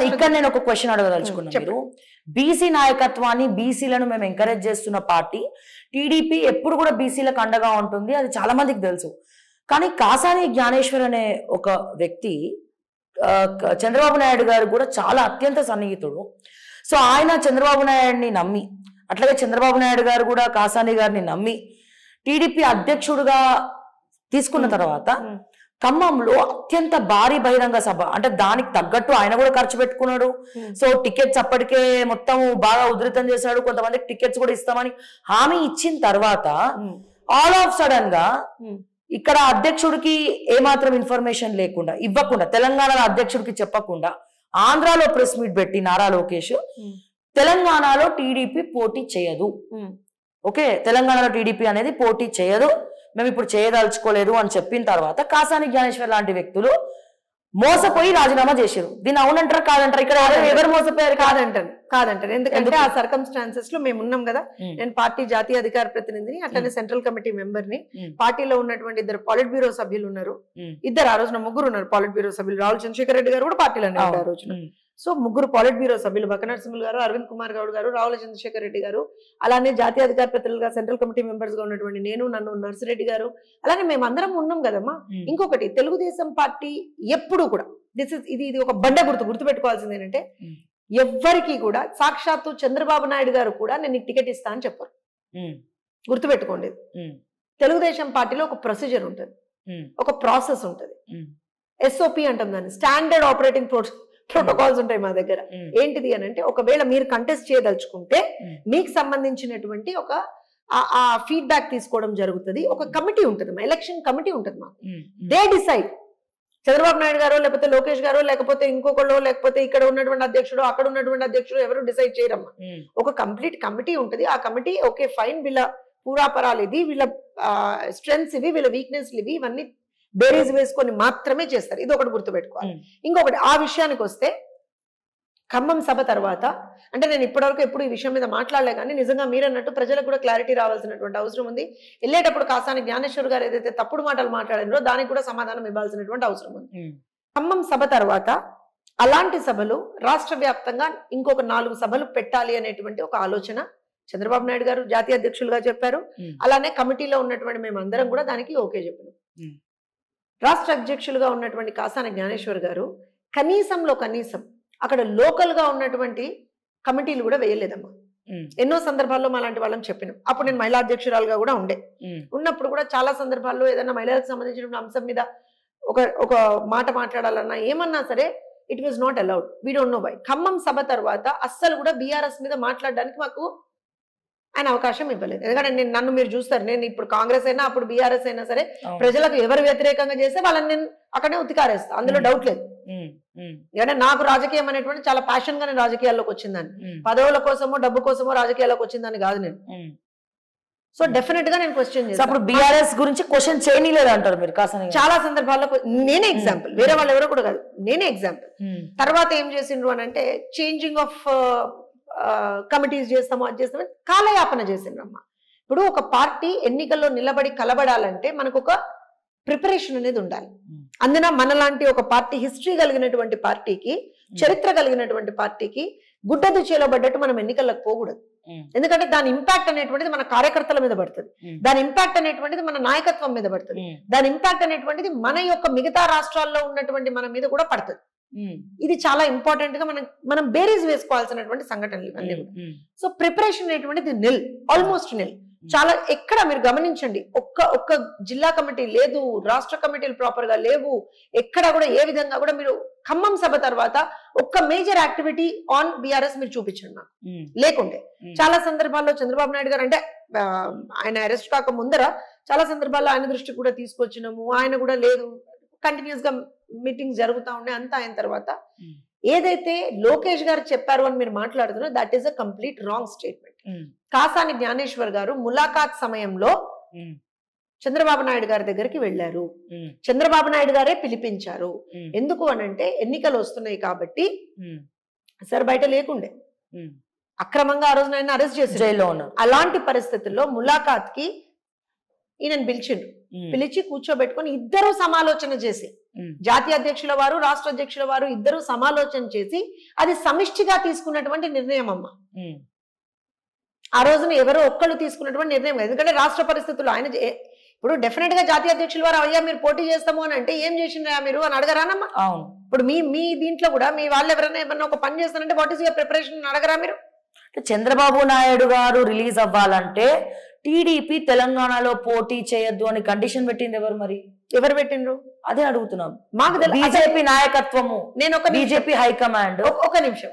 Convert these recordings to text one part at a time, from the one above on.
ఇక్కడ నేను ఒక క్వశ్చన్ అడగదలుచుకున్నాను. మీరు బీసీ నాయకత్వాన్ని బీసీలను మేము ఎంకరేజ్ చేస్తున్న పార్టీ టీడీపీ ఎప్పుడు కూడా బీసీలకు అండగా ఉంటుంది, అది చాలా మందికి తెలుసు. కానీ కాసాని జ్ఞానేశ్వర్ అనే ఒక వ్యక్తి చంద్రబాబు నాయుడు గారు కూడా చాలా అత్యంత సన్నిహితుడు. సో ఆయన చంద్రబాబు నాయుడిని నమ్మి, అట్లాగే చంద్రబాబు నాయుడు గారు కూడా కాసాని గారిని నమ్మి టీడీపీ అధ్యక్షుడుగా తీసుకున్న తర్వాత ఖమ్మంలో అత్యంత భారీ బహిరంగ సభ, అంటే దానికి తగ్గట్టు ఆయన కూడా ఖర్చు పెట్టుకున్నాడు. సో టికెట్స్ అప్పటికే మొత్తం బాగా ఉధృతం చేశాడు, కొంతమందికి టికెట్స్ కూడా ఇస్తామని హామీ ఇచ్చిన తర్వాత ఆల్ ఆఫ్ సడన్ గా ఇక్కడ అధ్యక్షుడికి ఏమాత్రం ఇన్ఫర్మేషన్ లేకుండా, ఇవ్వకుండా, తెలంగాణలో అధ్యక్షుడికి చెప్పకుండా ఆంధ్రాలో ప్రెస్ మీట్ పెట్టి నారా లోకేష్ తెలంగాణలో టీడీపీ పోటీ చేయదు, ఓకే తెలంగాణలో టీడీపీ అనేది పోటీ చేయదు, మేము ఇప్పుడు చేయదలుచుకోలేదు అని చెప్పిన తర్వాత కాసాని జ్ఞానేశ్వర్ లాంటి వ్యక్తులు మోసపోయి రాజీనామా చేశారు. దీన్ని అవునంటారా కాదంటారా? ఇక్కడ ఎవరు మోసపోయారు? కాదంటారు. ఎందుకంటే ఆ సర్కమ్స్టాన్సెస్ లో మేము ఉన్నాం కదా. నేను పార్టీ జాతీయ అధికార ప్రతినిధిని, అట్లనే సెంట్రల్ కమిటీ మెంబర్ ని. పార్టీలో ఉన్నటువంటి 2 పాలిట్ బ్యూరో సభ్యులు ఉన్నారు, 2 ఆ రోజున 3 ఉన్నారు పాలిట్ బ్యూరో సభ్యులు. రావుల చంద్రశేఖర్ రెడ్డి గారు కూడా పార్టీలోనే ఉన్నారు ఆ రోజున. సో 3 పాలిట్ బ్యూరో సభ్యులు, బక్కనరసింహులు గారు, అరవింద్ కుమార్ గౌడ్ గారు, రావుల చంద్రశేఖర్ రెడ్డి గారు, అలానే జాతీయ అధికార ప్రతినిధులుగా సెంట్రల్ కమిటీ మెంబర్స్ గా ఉన్నటువంటి నన్ను నర్సిరెడ్డి గారు, అలానే మేము అందరం ఉన్నాం కదమ్మా. ఇంకొకటి, తెలుగుదేశం పార్టీ ఎప్పుడు కూడా ఇది ఒక బండ గుర్తు పెట్టుకోవాల్సింది ఏంటంటే, ఎవ్వరికి కూడా సాక్షాత్తు చంద్రబాబు నాయుడు గారు కూడా నేను నీకు టికెట్ ఇస్తా అని చెప్పారు. గుర్తుపెట్టుకోండి, తెలుగుదేశం పార్టీలో ఒక ప్రొసీజర్ ఉంటుంది, ఒక ప్రాసెస్ ఉంటుంది, SOP అంటాం దాన్ని, స్టాండర్డ్ ఆపరేటింగ్ ప్రోటోకాల్స్ ఉంటాయి మా దగ్గర. ఏంటిది అని అంటే, ఒకవేళ మీరు కంటెస్ట్ చేయదలుచుకుంటే మీకు సంబంధించినటువంటి ఒక ఆ ఫీడ్బ్యాక్ తీసుకోవడం జరుగుతుంది. ఒక కమిటీ ఉంటుంది, ఎలక్షన్ కమిటీ ఉంటుంది మాకు. దే డిసైడ్, చంద్రబాబు నాయుడు గారు లేకపోతే లోకేష్ గారు లేకపోతే ఇంకొకళ్ళు లేకపోతే ఇక్కడ ఉన్నటువంటి అధ్యక్షుడు అక్కడ ఉన్నటువంటి అధ్యక్షుడు ఎవరు డిసైడ్ చేయరమ్మా. ఒక కంప్లీట్ కమిటీ ఉంటుంది. ఆ కమిటీ ఓకే ఫైన్, వీళ్ళ పూరాపరాలు ఇది, వీళ్ళ స్ట్రెంగ్స్ ఇవి, వీళ్ళ వీక్నెస్లు ఇవి, ఇవన్నీ బేరీజ్ వేసుకొని మాత్రమే చేస్తారు. ఇది ఒకటి గుర్తుపెట్టుకోవాలి. ఇంకొకటి, ఆ విషయానికి వస్తే ఖమ్మం సభ తర్వాత, అంటే నేను ఇప్పటివరకు ఎప్పుడు ఈ విషయం మీద మాట్లాడలే, కానీ నిజంగా మీరన్నట్టు ప్రజలకు కూడా క్లారిటీ రావాల్సినటువంటి అవసరం ఉంది. వెళ్ళేటప్పుడు కాసాని జ్ఞానేశ్వర్ గారు ఏదైతే తప్పుడు మాటలు మాట్లాడారో దానికి కూడా సమాధానం ఇవ్వాల్సినటువంటి అవసరం ఉంది. ఖమ్మం సభ తర్వాత అలాంటి సభలు రాష్ట్ర వ్యాప్తంగా ఇంకొక 4 సభలు పెట్టాలి అనేటువంటి ఒక ఆలోచన చంద్రబాబు నాయుడు గారు జాతీయ అధ్యక్షులుగా చెప్పారు. అలానే కమిటీలో ఉన్నటువంటి మేమందరం కూడా దానికి ఓకే చెప్పారు. రాష్ట్ర అధ్యక్షులుగా ఉన్నటువంటి కాసాని జ్ఞానేశ్వర్ గారు కనీసం అక్కడ లోకల్ గా ఉన్నటువంటి కమిటీలు కూడా వేయలేదమ్మా. ఎన్నో సందర్భాల్లో మా లాంటి వాళ్ళని చెప్పినాం. అప్పుడు నేను మహిళా అధ్యక్షురాలుగా కూడా ఉన్నప్పుడు కూడా చాలా సందర్భాల్లో ఏదైనా మహిళలకు సంబంధించిన అంశం మీద ఒక మాట మాట్లాడాలన్నా ఏమన్నా సరే it was not allowed. We don't know why. Khammam సభ తర్వాత అస్సలు కూడా బీఆర్ఎస్ మీద మాట్లాడడానికి మాకు ఆయన అవకాశం ఇవ్వలేదు. ఎందుకంటే నన్ను మీరు చూస్తారు, నేను ఇప్పుడు కాంగ్రెస్ అయినా అప్పుడు బీఆర్ఎస్ అయినా సరే ప్రజలకు ఎవరు వ్యతిరేకంగా చేస్తే వాళ్ళని నేను అక్కడే ఉతికారేస్తా, అందులో డౌట్ లేదు. ఎందుకంటే నాకు రాజకీయం అనేటువంటి చాలా ప్యాషన్ గా నేను రాజకీయాల్లోకి వచ్చిందని, పదవుల కోసమో డబ్బు కోసమో రాజకీయాల్లోకి వచ్చిందని కాదు నేను. సో డెఫినెట్ గా నేను క్వశ్చన్ చేస్తాను. అప్పుడు బీఆర్ఎస్ గురించి క్వశ్చన్ చేయలేదు అంటారు మీరు. చాలా సందర్భాల్లో నేనే ఎగ్జాంపుల్, వేరే వాళ్ళు ఎవరో కూడా కాదు, నేనే ఎగ్జాంపుల్. తర్వాత ఏం చేసిండ్రు అని అంటే చేంజింగ్ ఆఫ్ కమిటీస్ చేస్తాము, అది చేస్తాము, కాలయాపన చేసిండ్రమ్మా. ఇప్పుడు ఒక పార్టీ ఎన్నికల్లో నిలబడి కలబడాలంటే మనకు ఒక ప్రిపరేషన్ అనేది ఉండాలి. అందున మనలాంటి ఒక పార్టీ, హిస్టరీ కలిగినటువంటి పార్టీకి, చరిత్ర కలిగినటువంటి పార్టీకి గుడ్డదు చేలబడ్డట్టు మనం ఎన్నికలకు పోకూడదు. ఎందుకంటే దాని ఇంపాక్ట్ అనేటువంటిది మన కార్యకర్తల మీద పడుతుంది, దాని ఇంపాక్ట్ అనేటువంటిది మన నాయకత్వం మీద పడుతుంది, దాని ఇంపాక్ట్ అనేటువంటిది మన యొక్క మిగతా రాష్ట్రాల్లో ఉన్నటువంటి మన మీద కూడా పడుతుంది. ఇది చాలా ఇంపార్టెంట్ గా మనం బేరీజ్ వేసుకోవాల్సినటువంటి సంఘటనలు ఇవన్నీ కూడా. సో ప్రిపరేషన్ అనేటువంటిది నిల్, ఆల్మోస్ట్ నిల్. చాలా ఎక్కడ మీరు గమనించండి, ఒక్క జిల్లా కమిటీ లేదు, రాష్ట్ర కమిటీలు ప్రాపర్ గా లేవు, ఎక్కడ కూడా ఏ విధంగా కూడా మీరు ఖమ్మం సభ తర్వాత ఒక్క మేజర్ యాక్టివిటీ ఆన్ బీఆర్ఎస్ మీరు చూపించండి నాకు. లేకుంటే చాలా సందర్భాల్లో చంద్రబాబు నాయుడు గారు అంటే ఆయన అరెస్ట్ కాక ముందర చాలా సందర్భాల్లో ఆయన దృష్టి కూడా తీసుకొచ్చినాము, ఆయన కూడా లేదు, కంటిన్యూస్ గా మీటింగ్స్ జరుగుతూ ఉండే. అంతా అయిన తర్వాత ఏదైతే లోకేష్ గారు చెప్పారు అని మీరు మాట్లాడుతున్నారు, that is a complete wrong statement. Kasani Gnaneshwar గారు ములాఖాత్ సమయంలో చంద్రబాబు నాయుడు గారి దగ్గరికి వెళ్లారు, చంద్రబాబు నాయుడు గారే పిలిపించారు. ఎందుకు అనంటే ఎన్నికలు వస్తున్నాయి కాబట్టి సార్ బయట లేకుండే, అక్రమంగా ఆ రోజున ఆయన అరెస్ట్ చేసి జైల్లో ఉన్నారు. అలాంటి పరిస్థితుల్లో ములాఖాత్ కి ఈయనను పిలిచిండ్రు. పిలిచి కూర్చోబెట్టుకొని ఇద్దరు సమాలోచన చేసి, జాతీయ అధ్యక్షుల వారు రాష్ట్ర అధ్యక్షుల వారు ఇద్దరు సమాలోచన చేసి అది సమిష్టిగా తీసుకున్నటువంటి నిర్ణయం అమ్మ. ఆ రోజున ఎవరో ఒక్కళ్ళు తీసుకున్నటువంటి నిర్ణయం. ఎందుకంటే రాష్ట్ర పరిస్థితులు ఆయన ఇప్పుడు డెఫినెట్ గా జాతీయ అధ్యక్షుల వారు అయ్యా మీరు పోటీ చేస్తాము అని అంటే ఏం చేసిండ్రా మీరు అని అడగరానమ్మా. ఇప్పుడు మీ దీంట్లో కూడా మీ వాళ్ళు ఎవరైనా ఏమన్నా ఒక పని చేస్తారంటే వాట్ ఈస్ యువర్ ప్రిపరేషన్ అడగరా మీరు? చంద్రబాబు నాయుడు గారు రిలీజ్ అవ్వాలంటే టీడీపీ తెలంగాణలో పోటీ చేయొద్దు అని కండిషన్ పెట్టింది ఎవరు? మరి ఎవరు పెట్టిండ్రు అదే అడుగుతున్నాం. మాకు బీజేపీ నాయకత్వము, నేను ఒక బీజేపీ హైకమాండ్. ఒక నిమిషం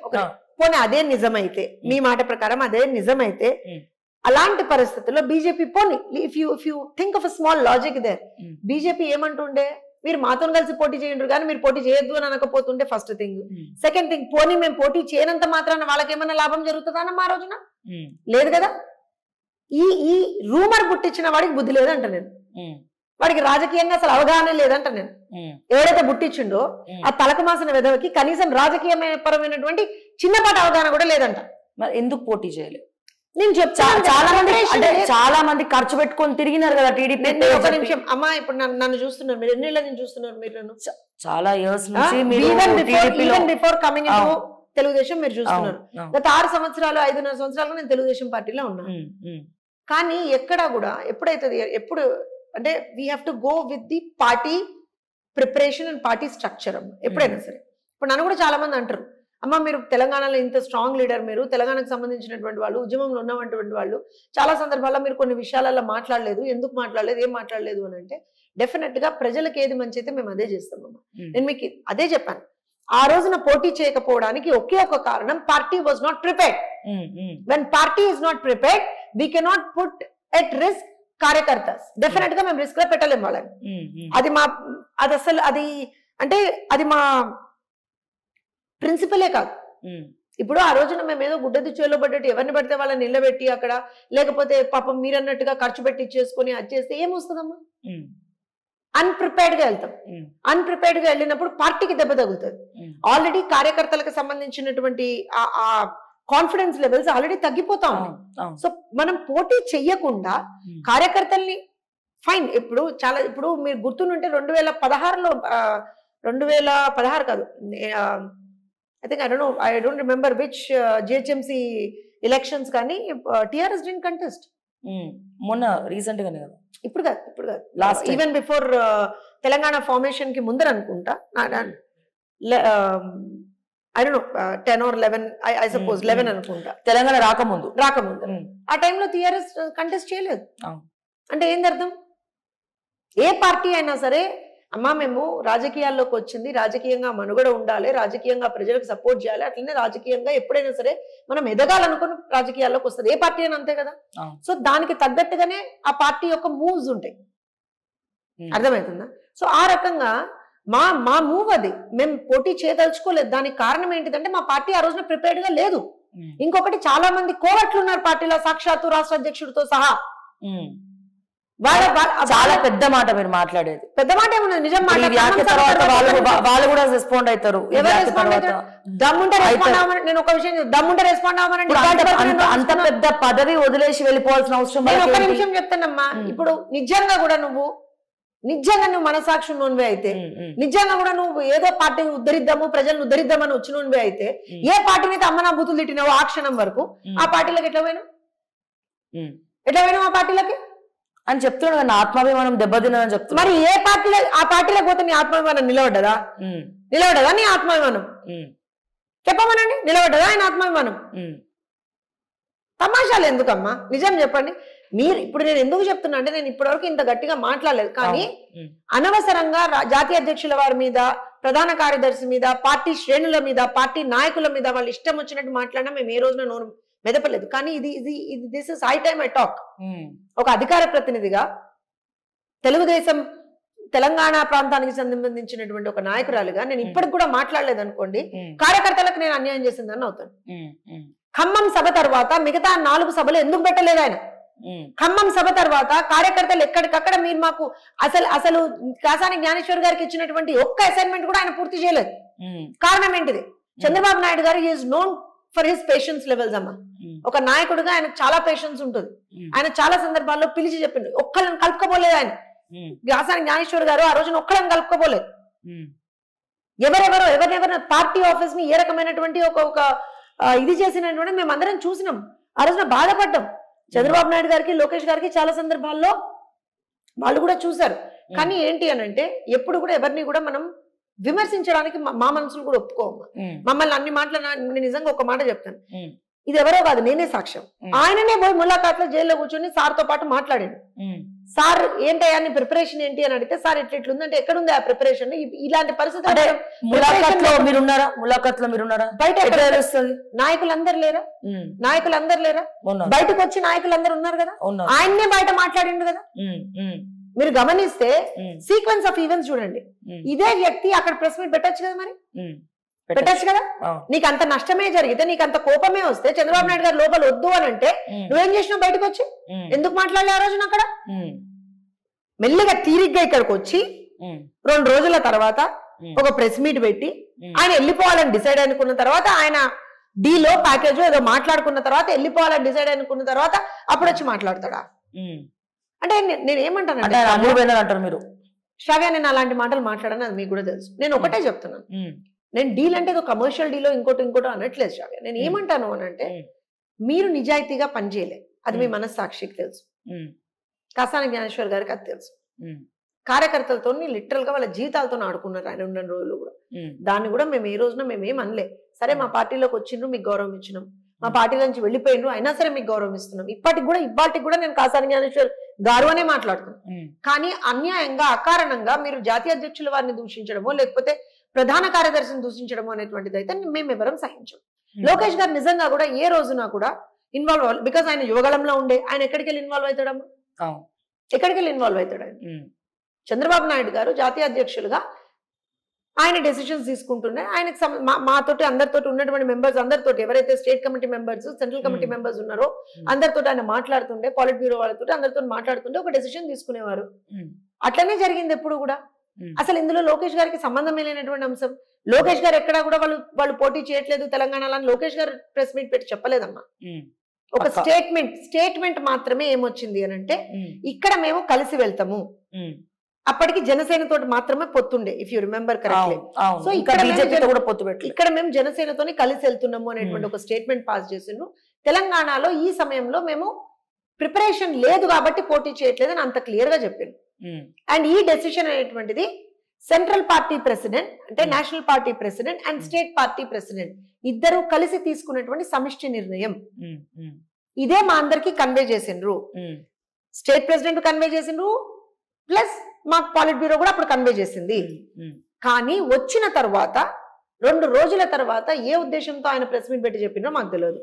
పోనీ అదే నిజమైతే, మీ మాట ప్రకారం అదే నిజమైతే, అలాంటి పరిస్థితుల్లో బీజేపీ పోనీ if you think of a small logic there, BJP ఏమంటుండే మీరు మాతో కలిసి పోటీ చేయండి కానీ మీరు పోటీ చేయొద్దు అని అనకపోతుంటే ఫస్ట్ థింగ్. సెకండ్ థింగ్, పోనీ మేము పోటీ చేయనంత మాత్రాన వాళ్ళకి ఏమన్నా లాభం జరుగుతుందన్నమా ఆ రోజున? లేదు కదా. ఈ రూమర్ పుట్టించిన వాడికి బుద్ధి లేదంట నేను, వాడికి రాజకీయంగా అసలు అవగాహన లేదంట నేను. ఎవరైతే బుట్టించిండో ఆ తలకు మాసిన విధవకి కనీసం రాజకీయ పరమైనటువంటి చిన్నపాటి అవగాహన కూడా లేదంట. మరి ఎందుకు పోటీ చేయలేదు? నేను చెప్తాను, చాలా మంది ఖర్చు పెట్టుకొని తిరిగినారు కదా టీడీపీ. ఒక నిమిషం అమ్మా, ఇప్పుడు నన్ను చూస్తున్నారు మీరు, ఎన్నేళ్ళ నుంచి చూస్తున్నారు మీరు నన్ను? చాలా ఇయర్స్ నుంచి బిఫోర్ కమింగ్ ఇన్ తెలుగుదేశం మీరు చూస్తున్నారు. గత 6 సంవత్సరాలు 5.5 సంవత్సరాలు నేను తెలుగుదేశం పార్టీలో ఉన్నాను. కానీ ఎక్కడా కూడా ఎప్పుడు అంటే we have to go with the party preparation and party structure అమ్మ. ఎప్పుడైనా సరే ఇప్పుడు నన్ను కూడా చాలా మంది అంటారు, అమ్మ మీరు తెలంగాణలో ఇంత స్ట్రాంగ్ లీడర్, మీరు తెలంగాణకు సంబంధించినటువంటి వాళ్ళు, ఉద్యమంలో ఉన్నటువంటి వాళ్ళు, చాలా సందర్భాల్లో మీరు కొన్ని విషయాలలో మాట్లాడలేదు, ఎందుకు మాట్లాడలేదు, ఏం మాట్లాడలేదు అని అంటే డెఫినెట్ గా ప్రజలకు ఏది మంచి అయితే మేము అదే చేస్తామమ్మా. నేను మీకు అదే చెప్పాను, ఆ రోజున పోటీ చేయకపోవడానికి ఒకే ఒక కారణం, party was not prepared. When party is not prepared we cannot put at risk కార్యకర్తస్. డెఫినెట్ గా మేము రిస్క్ లో పెట్టలేము వాళ్ళని. అది మా ప్రిన్సిపలే కాదు. ఇప్పుడు ఆ రోజున మేము ఏదో గుడ్డది చేలో పడ్డట్టు ఎవరిని పడితే వాళ్ళని నిలబెట్టి అక్కడ, లేకపోతే పాపం మీరన్నట్టుగా ఖర్చు పెట్టి చేసుకుని అది చేస్తే ఏమొస్తుందమ్మా? అన్ప్రిపేర్డ్ గా వెళ్తాం. అన్ప్రిపేర్డ్ గా వెళ్ళినప్పుడు పార్టీకి దెబ్బ తగులుతుంది. ఆల్రెడీ కార్యకర్తలకు సంబంధించినటువంటి ఆ కాన్ఫిడెన్స్ లెవెల్స్ ఆల్రెడీ తగ్గిపోతా ఉన్నాయి. సో మనం పోటీ చెయ్యకుండా కార్యకర్తల్ని ఫైన్. ఇప్పుడు మీరు గుర్తుంటే 2016లో 2016 కాదు, I don't remember which GHMC elections కానీ TRS didn't contest. మొన్న రీసెంట్ గానే కదా, ఇప్పుడు కాదు last even before Telangana formation కి ముందర అనుకుంటా, I don't know 10 or 11 I suppose 11 అనుకుంటా, తెలంగాణ రాకముందు ఆ టైంలో TRS కంటెస్ట్ చేయలేదు. అంటే ఏంది అర్థం? ఏ పార్టీ అయినా సరే అమ్మా మేము రాజకీయాల్లోకి వచ్చింది, రాజకీయంగా మనుగడ ఉండాలి, రాజకీయంగా ప్రజలకు సపోర్ట్ చేయాలి, అట్లనే రాజకీయంగా ఎప్పుడైనా సరే మనం ఎదగాలనుకుని రాజకీయాల్లోకి వస్తుంది. ఏ పార్టీ అయినా అంతే కదా. సో దానికి తగ్గట్టుగానే ఆ పార్టీ యొక్క మూవ్స్ ఉంటాయి. అర్థమవుతుందా? సో ఆ రకంగా మా మూవ్ అది. మేము పోటీ చేయదలుచుకోలేదు. దానికి కారణం ఏంటిదంటే మా పార్టీ ఆ రోజున ప్రిపేర్డ్ గా లేదు. ఇంకొకటి, చాలా మంది కోవట్లు ఉన్నారు పార్టీలో, సాక్షాత్తు రాష్ట్ర అధ్యక్షుడితో సహా. చాలా పెద్ద మాట మీరు మాట్లాడేది. పెద్ద మాట ఏమన్నా నిజం వాళ్ళు కూడా రెస్పాండ్ అవుతారు. దమ్ముంటే నేను ఒక విషయం, దమ్ముంటే రెస్పాండ్ అవ్వమనండి. అంత పెద్ద పదవి వదిలేసి వెళ్ళిపోవాల్సిన అవసరం. నేను ఒక నిమిషం చెప్తానమ్మా. ఇప్పుడు నిజంగా నువ్వు మనసాక్షి ఉన్నవే అయితే, నిజంగా కూడా నువ్వు ఏదో పార్టీని ఉద్ధరిద్దాము, ప్రజలను ఉద్ధరిద్దామని వచ్చినవే అయితే, ఏ పార్టీని అయితే అమ్మ నా బూతులు తిట్టినావో ఆ క్షణం వరకు ఆ పార్టీలకు ఎట్లా పోయినావు ఆ పార్టీలకి అని చెప్తున్నాడు. నా ఆత్మాభిమానం దెబ్బతిన్నదని చెప్తున్నా. మరి ఏ పార్టీలో ఆ పార్టీలకు పోతే నీ ఆత్మాభిమానం నిలబడ్డదా? నీ ఆత్మాభిమానం చెప్పమనండి. నిలబడ్డదా ఆయన ఆత్మాభిమానం? తమాషాలు ఎందుకమ్మా? నిజం చెప్పండి. ఇప్పుడు నేను ఎందుకు చెప్తున్నా అంటే, నేను ఇప్పటివరకు ఇంత గట్టిగా మాట్లాడలేదు, కానీ అనవసరంగా జాతీయ అధ్యక్షుల వారి మీద, ప్రధాన కార్యదర్శి మీద, పార్టీ శ్రేణుల మీద, పార్టీ నాయకుల మీద వాళ్ళు ఇష్టం వచ్చినట్టు మాట్లాడినా మేము ఏ రోజున నోరు మెదపలేదు. కానీ this is high time I talk. ఒక అధికార ప్రతినిధిగా తెలుగుదేశం తెలంగాణ ప్రాంతానికి సంబంధించినటువంటి ఒక నాయకురాలుగా నేను ఇప్పటికి కూడా మాట్లాడలేదు అనుకోండి, కార్యకర్తలకు నేను అన్యాయం చేసిందని అవుతాను. ఖమ్మం సభ తర్వాత మిగతా 4 సభలు ఎందుకు పెట్టలేదు ఆయన? ఖమ్మం సభ తర్వాత కార్యకర్తలు ఎక్కడికక్కడ మీరు మాకు అసలు కాసాని జ్ఞానేశ్వర్ గారికి ఇచ్చినటువంటి ఒక్క అసైన్మెంట్ కూడా ఆయన పూర్తి చేయలేదు. కారణం ఏంటిది? చంద్రబాబు నాయుడు గారు is known for his patience levels అమ్మా. ఒక నాయకుడిగా ఆయనకు చాలా పేషెన్స్ ఉంటుంది. ఆయన చాలా సందర్భాల్లో పిలిచి చెప్పిండు, ఒక్కళ్ళని కలుపుకోపోలేదు ఆయన. కాసాని జ్ఞానేశ్వర్ గారు ఆ రోజున ఒక్కడం కలుపుకోపోలేదు. ఎవరెవరినెవరిన పార్టీ ఆఫీస్ ని ఏ రకమైనటువంటి ఒక ఇది చేసినటువంటి మేము అందరం చూసినాం. ఆ రోజున బాధపడ్డాం. చంద్రబాబు నాయుడు గారికి, లోకేష్ గారికి చాలా సందర్భాల్లో వాళ్ళు కూడా చూశారు. కానీ ఏంటి అని అంటే ఎప్పుడు కూడా ఎవరిని కూడా మనం విమర్శించడానికి మా మనసులు కూడా ఒప్పుకోము. మమ్మల్ని అన్ని మాటలు నేను నిజంగా ఒక మాట చెప్తాను, ఇది ఎవరో కాదు, నేనే సాక్ష్యం. ఆయననే పోయి ములాఖాట్లో జైల్లో కూర్చొని సార్తో పాటు మాట్లాడాడు. సార్ ఏంటయ్యా నీ ప్రిపరేషన్ ఏంటి అని అడిగితే, సార్ ఇట్లుంది అంటే ఎక్కడుంది ఆ ప్రిపరేషన్, ఇలాంటి పరిస్థితి బయట నాయకులందరూ లేరా? బయటకు వచ్చి నాయకులందరూ ఉన్నారు కదా, ఆయన్నే బయట మాట్లాడిండు కదా. మీరు గమనిస్తే సీక్వెన్స్ ఆఫ్ ఈవెంట్స్ చూడండి. ఇదే వ్యక్తి అక్కడ ప్రెస్ మీట్ పెట్టచ్చు కదా, మరి పెట్టచ్చు కదా. నీకు అంత నష్టమే జరిగితే, నీకు అంత కోపమే వస్తే, చంద్రబాబు నాయుడు గారు లోపల వద్దు అని అంటే నువ్వేం చేసినావు? బయటకు వచ్చి ఎందుకు మాట్లాడలే ఆ రోజున? అక్కడ మెల్లిగా తీరిగ్గా ఇక్కడికి వచ్చి 2 రోజుల తర్వాత ఒక ప్రెస్ మీట్ పెట్టి ఆయన వెళ్ళిపోవాలని డిసైడ్ అనుకున్న తర్వాత, ఆయన డీలో ప్యాకేజ్ ఏదో మాట్లాడుకున్న తర్వాత వెళ్ళిపోవాలని డిసైడ్ అనుకున్న తర్వాత అప్పుడు వచ్చి మాట్లాడతాడా? అంటే నేను ఏమంటాను మీరు శ్రావ్య, నేను అలాంటి మాటలు మాట్లాడను, అది మీకు కూడా తెలుసు. నేను ఒకటే చెప్తున్నాను, నేను డీల్ అంటే ఒక కమర్షియల్ డీలో ఇంకోటి అనట్లేదు శ్రావ్య. నేను ఏమంటాను అని అంటే, మీరు నిజాయితీగా పనిచేయలే, అది మీ మనస్సాక్షికి తెలుసు. కాసాని జ్ఞానేశ్వర్ గారికి అది తెలుసు. కార్యకర్తలతో లిటరల్ గా వాళ్ళ జీవితాలతో ఆడుకున్నారు ఆయన ఉన్న రోజులు కూడా. దాన్ని కూడా మేము ఏ రోజున మేమేం అనలే. సరే మా పార్టీలోకి వచ్చిండ్రు, మీకు గౌరవం ఇచ్చినాం. మా పార్టీ నుంచి వెళ్ళిపోయిండ్రు, అయినా సరే మీకు గౌరవం ఇస్తున్నాం. ఇవాటికి కూడా నేను కాసాని జ్ఞానేశ్వర్ గారు అనే మాట్లాడుతున్నాను. కానీ అన్యాయంగా, అకారణంగా మీరు జాతీయ అధ్యక్షుల వారిని దూషించడమో లేకపోతే ప్రధాన కార్యదర్శిని దూషించడమో అనేటువంటిది అయితే మేము ఎవరం సహించాం. లోకేష్ గారు నిజంగా కూడా ఏ రోజున కూడా ఇన్వాల్వ్ అవ్వాలి. బికాస్ ఆయన యువగళంలో ఉండే, ఆయన ఎక్కడికి వెళ్ళి ఇన్వాల్వ్ అవుతాడమ్మా? ఎక్కడికి వెళ్ళి ఇన్వాల్వ్ అవుతాడు ఆయన? చంద్రబాబు నాయుడు గారు జాతీయ అధ్యక్షులుగా ఆయన డెసిషన్స్ తీసుకుంటుండే. ఆయనకి మాతోటి అందరితోటి ఉన్నటువంటి మెంబర్స్ అందరితోటి, ఎవరైతే state committee members, central committee members ఉన్నారో అందరితో ఆయన మాట్లాడుతుండే, పాలిట్ బ్యూరో వాళ్ళతో అందరితో మాట్లాడుతుండే ఒక డెసిషన్ తీసుకునేవారు. అట్లనే జరిగింది ఎప్పుడు కూడా. అసలు ఇందులో లోకేష్ గారికి సంబంధమే లేనటువంటి అంశం. లోకేష్ గారు ఎక్కడా కూడా వాళ్ళు పోటీ చేయట్లేదు తెలంగాణలో అని లోకేష్ గారు ప్రెస్ మీట్ పెట్టి చెప్పలేదమ్మా. ఒక స్టేట్మెంట్ మాత్రమే ఏమొచ్చింది అని అంటే, ఇక్కడ మేము కలిసి వెళ్తాము. అప్పటికి జనసేన తోటి మాత్రమే పొత్తుండే, if you remember correctly. So ఇక్కడ మేము జనసేనతోనే కలిసి వెళ్తున్నాము అనేటువంటి ఒక స్టేట్మెంట్ పాస్ చేసిండ్రు. తెలంగాణలో ఈ సమయంలో మేము ప్రిపరేషన్ లేదు కాబట్టి పోటీ చేయట్లేదు అని అంత క్లియర్ గా చెప్పిండు. అండ్ ఈ డెసిషన్ అనేటువంటిది సెంట్రల్ పార్టీ ప్రెసిడెంట్, అంటే national party president and state party president ఇద్దరు కలిసి తీసుకున్నటువంటి సమిష్టి నిర్ణయం. ఇదే మా అందరికి కన్వే చేసిండ్రు. స్టేట్ ప్రెసిడెంట్ కన్వే చేసిండ్రు, ప్లస్ మాకు పాలిట్ బ్యూరో కూడా అప్పుడు కన్వే చేసింది. కానీ వచ్చిన తర్వాత 2 రోజుల తర్వాత ఏ ఉద్దేశంతో ఆయన ప్రెస్ మీట్ పెట్టి చెప్పిండ్రో మాకు తెలియదు.